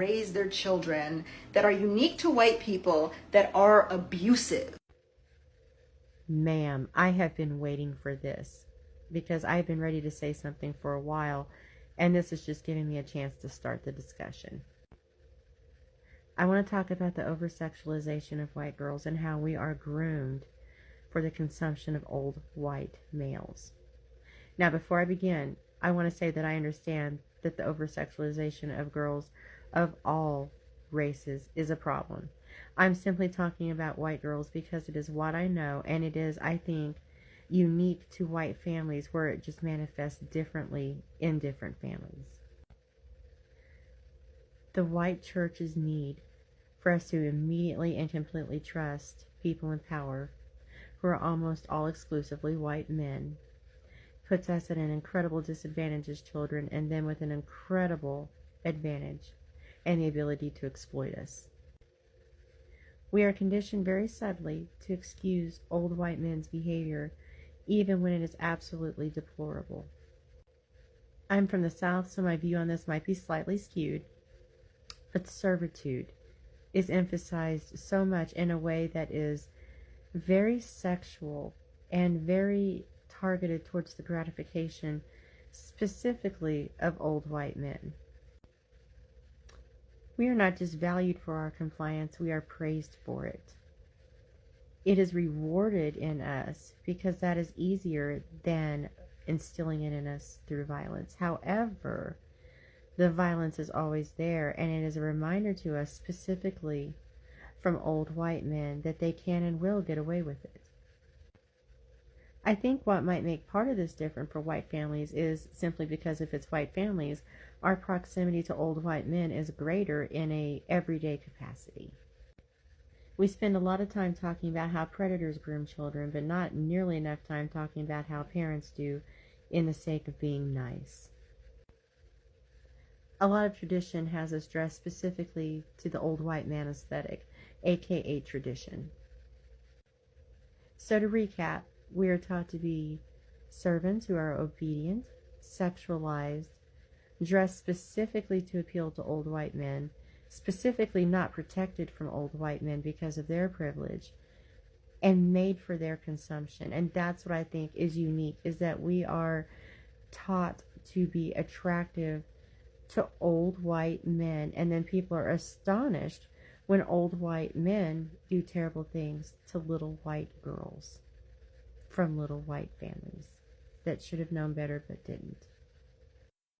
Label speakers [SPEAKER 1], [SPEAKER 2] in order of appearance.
[SPEAKER 1] raise their children that are unique to white people that are abusive.
[SPEAKER 2] Ma'am, I have been waiting for this because I've been ready to say something for a while, and this is just giving me a chance to start the discussion. I want to talk about the over-sexualization of white girls and how we are groomed for the consumption of old white males. Now, before I begin, I want to say that I understand that the over-sexualization of girls of all races is a problem. I'm simply talking about white girls because it is what I know, and it is, I think, unique to white families where it just manifests differently in different families. The white church's need for us to immediately and completely trust people in power who are almost all exclusively white men puts us at an incredible disadvantage as children, and then with an incredible advantage and the ability to exploit us. We are conditioned very subtly to excuse old white men's behavior even when it is absolutely deplorable. I'm from the South, so my view on this might be slightly skewed, but servitude is emphasized so much in a way that is very sexual and very targeted towards the gratification specifically of old white men. We are not just valued for our compliance, we are praised for it. It is rewarded in us because that is easier than instilling it in us through violence. However, the violence is always there, and it is a reminder to us specifically from old white men that they can and will get away with it. I think what might make part of this different for white families is simply because if it's white families, our proximity to old white men is greater in a everyday capacity. We spend a lot of time talking about how predators groom children, but not nearly enough time talking about how parents do in the sake of being nice. A lot of tradition has us dressed specifically to the old white man aesthetic, aka tradition. So to recap, we are taught to be servants who are obedient, sexualized, dressed specifically to appeal to old white men, specifically not protected from old white men because of their privilege, and made for their consumption. And that's what I think is unique, is that we are taught to be attractive to old white men, and then people are astonished when old white men do terrible things to little white girls from little white families that should have known better but didn't.